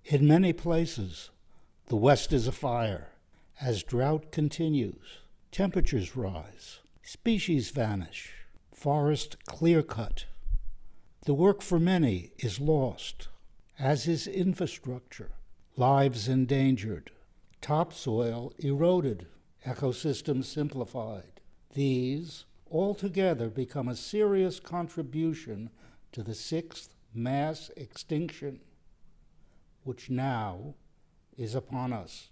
In many places, the West is afire. As drought continues, temperatures rise, species vanish, forest clear-cut. The work for many is lost, as is infrastructure, lives endangered, topsoil eroded, ecosystems simplified. These altogether become a serious contribution to the sixth mass extinction, which now is upon us.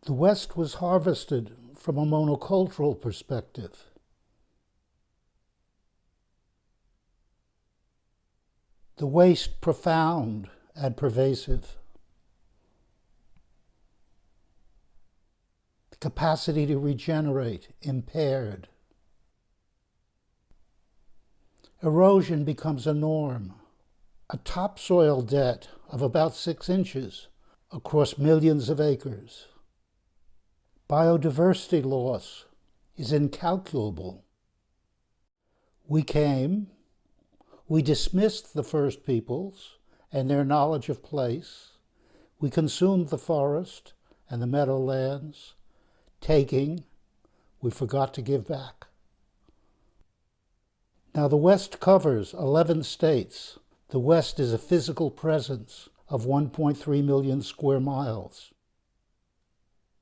The West was harvested from a monocultural perspective. The waste profound and pervasive. The capacity to regenerate impaired. Erosion becomes a norm. A topsoil debt of about 6 inches across millions of acres. Biodiversity loss is incalculable. We dismissed the first peoples and their knowledge of place. We consumed the forest and the meadowlands. Taking, we forgot to give back. Now the West covers 11 states. The West is a physical presence of 1.3 million square miles.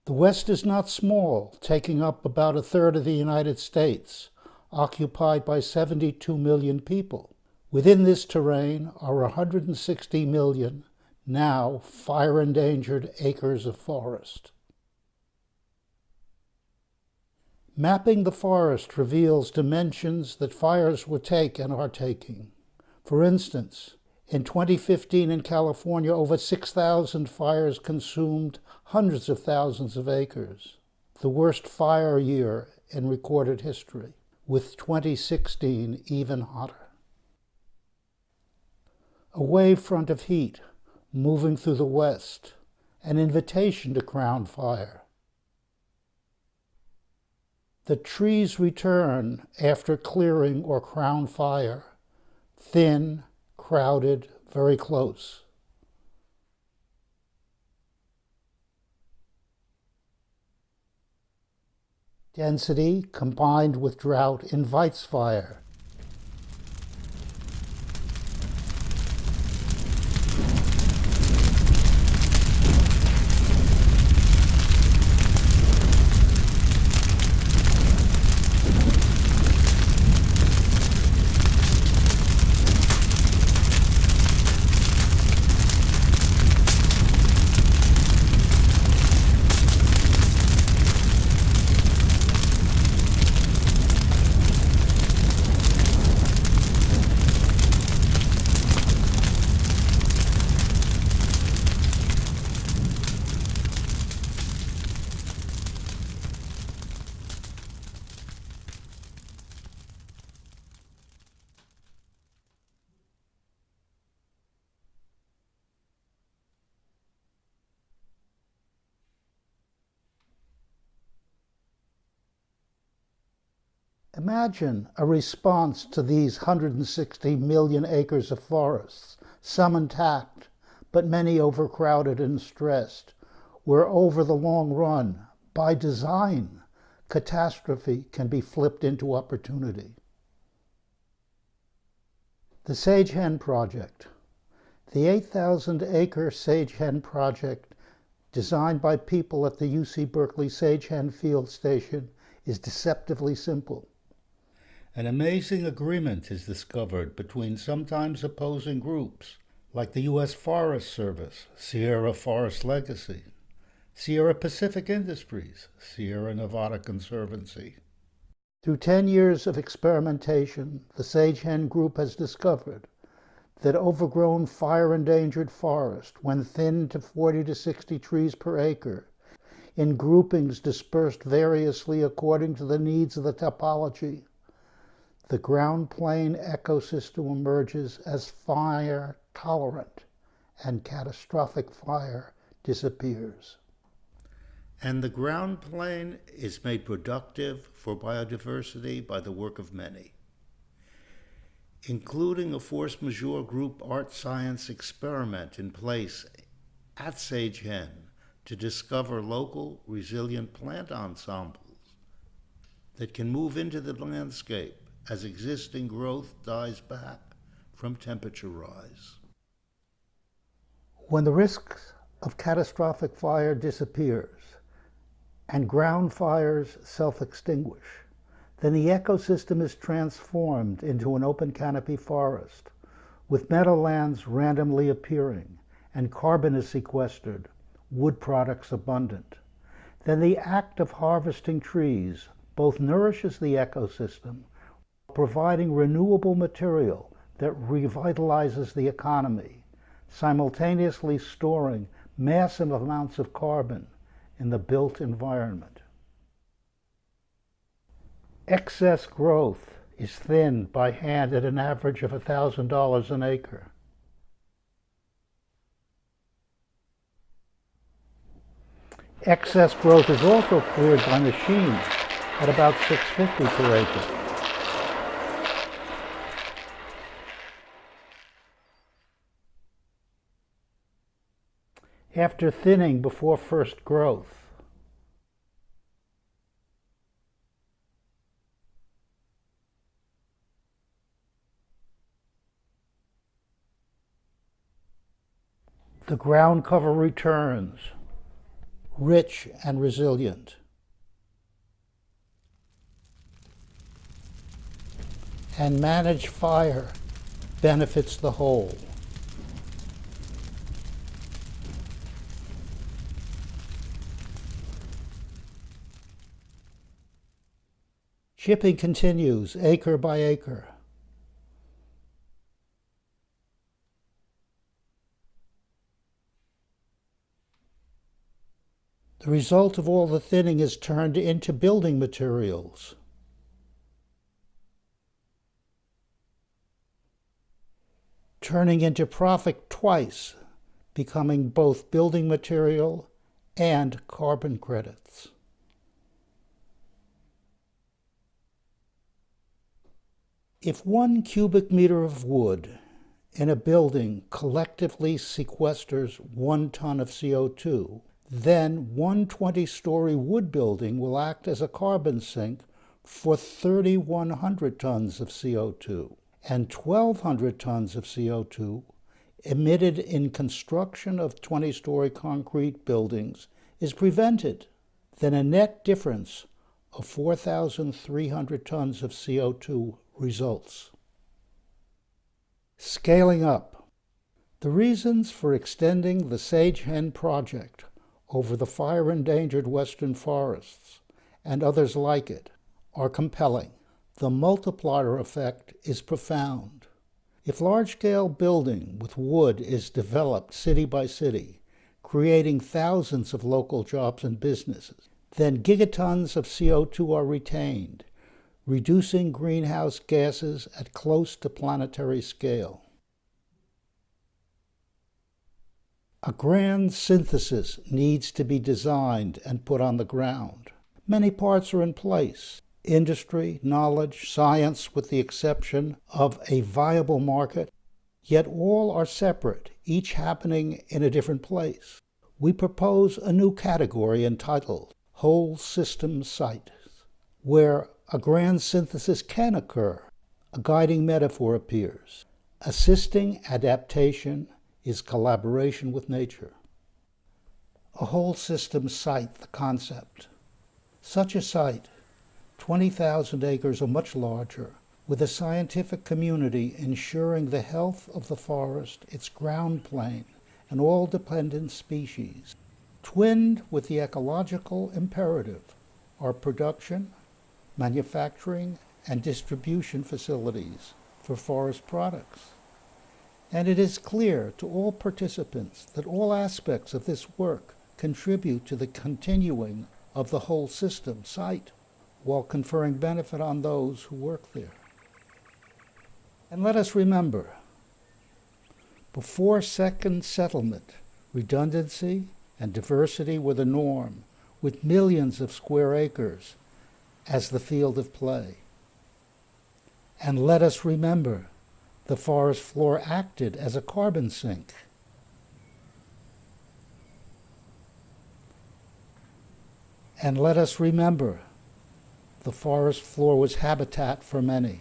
The West is not small, taking up about a third of the United States, occupied by 72 million people. Within this terrain are 160 million, now fire-endangered acres of forest. Mapping the forest reveals dimensions that fires will take and are taking. For instance, in 2015 in California, over 6,000 fires consumed hundreds of thousands of acres, the worst fire year in recorded history, with 2016 even hotter. A wave front of heat moving through the West, an invitation to crown fire. The trees return after clearing or crown fire, thin, crowded, very close. Density combined with drought invites fire. Imagine a response to these 160 million acres of forests, some intact, but many overcrowded and stressed, where over the long run, by design, catastrophe can be flipped into opportunity. The Sagehen Project. The 8,000-acre Sagehen Project, designed by people at the UC Berkeley Sagehen Field Station, is deceptively simple. An amazing agreement is discovered between sometimes opposing groups, like the U.S. Forest Service, Sierra Forest Legacy, Sierra Pacific Industries, Sierra Nevada Conservancy. Through 10 years of experimentation, the Sagehen Group has discovered that overgrown fire-endangered forest, when thinned to 40 to 60 trees per acre, in groupings dispersed variously according to the needs of the topology, the ground plane ecosystem emerges as fire tolerant, and catastrophic fire disappears. And the ground plane is made productive for biodiversity by the work of many. including a force majeure group art-science experiment in place at Sagehen to discover local resilient plant ensembles that can move into the landscape as existing growth dies back from temperature rise. When the risks of catastrophic fire disappears and ground fires self-extinguish, then the ecosystem is transformed into an open canopy forest, with meadowlands randomly appearing and carbon is sequestered, wood products abundant. Then the act of harvesting trees both nourishes the ecosystem, providing renewable material that revitalizes the economy, simultaneously storing massive amounts of carbon in the built environment. Excess growth is thinned by hand at an average of $1,000 an acre. Excess growth is also cleared by machines at about $650 per acre. After thinning before first growth, the ground cover returns, rich and resilient. And managed fire benefits the whole. Chipping continues acre by acre. The result of all the thinning is turned into building materials. Turning into profit twice, becoming both building material and carbon credits. If 1 cubic meter of wood in a building collectively sequesters 1 ton of CO2, then one 20-story wood building will act as a carbon sink for 3,100 tons of CO2, and 1,200 tons of CO2 emitted in construction of 20-story concrete buildings is prevented. Then a net difference of 4,300 tons of CO2 results. Scaling up. The reasons for extending the Sagehen project over the fire-endangered western forests and others like it are compelling. The multiplier effect is profound. If large-scale building with wood is developed city by city, creating thousands of local jobs and businesses, then gigatons of CO2 are retained, reducing greenhouse gases at close to planetary scale. A grand synthesis needs to be designed and put on the ground. Many parts are in place: industry, knowledge, science, with the exception of a viable market, yet all are separate, each happening in a different place. We propose a new category entitled Whole System Sites, where a grand synthesis can occur. A guiding metaphor appears. Assisting adaptation is collaboration with nature. A whole system site, the concept. Such a site, 20,000 acres or much larger, with a scientific community ensuring the health of the forest, its ground plane, and all dependent species. Twinned with the ecological imperative are production, manufacturing, and distribution facilities for forest products. And it is clear to all participants that all aspects of this work contribute to the continuing of the whole system site, while conferring benefit on those who work there. And let us remember, before second settlement, redundancy and diversity were the norm, with millions of square acres as the field of play. And let us remember the forest floor acted as a carbon sink. And let us remember, the forest floor was habitat for many.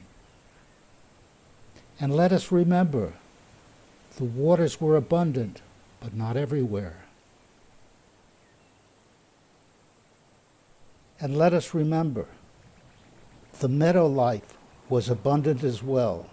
And let us remember, the waters were abundant, but not everywhere. And let us remember, the meadow life was abundant as well.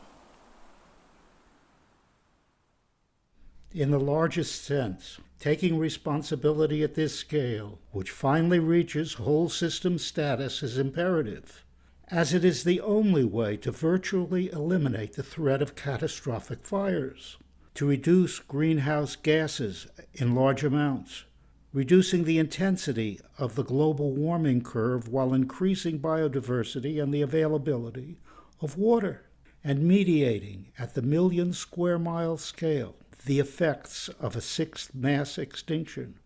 In the largest sense, taking responsibility at this scale, which finally reaches whole system status, is imperative, as it is the only way to virtually eliminate the threat of catastrophic fires, to reduce greenhouse gases in large amounts, reducing the intensity of the global warming curve while increasing biodiversity and the availability of water, and mediating at the million square mile scale the effects of a sixth mass extinction,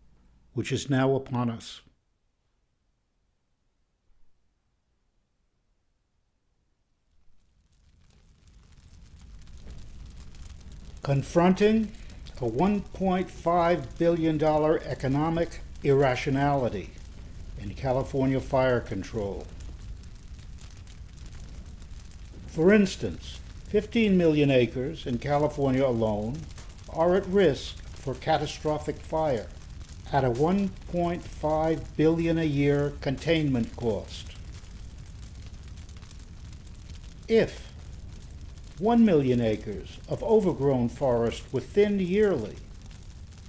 which is now upon us. Confronting a $1.5 billion economic irrationality in California fire control. For instance, 15 million acres in California alone are at risk for catastrophic fire at a $1.5 billion a year containment cost. If 1 million acres of overgrown forest were thinned yearly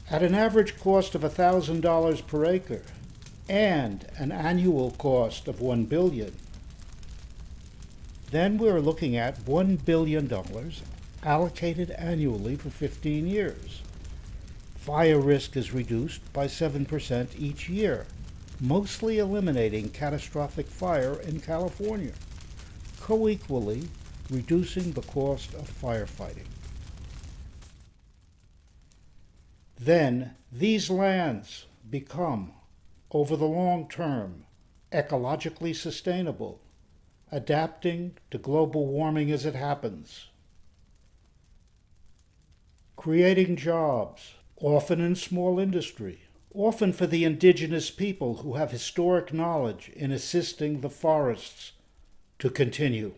at an average cost of $1,000 per acre and an annual cost of $1 billion, then we're looking at $1 billion allocated annually for 15 years. Fire risk is reduced by 7% each year, mostly eliminating catastrophic fire in California, co-equally reducing the cost of firefighting. Then these lands become, over the long term, ecologically sustainable, adapting to global warming as it happens, creating jobs, often in small industry, often for the indigenous people who have historic knowledge in assisting the forests to continue.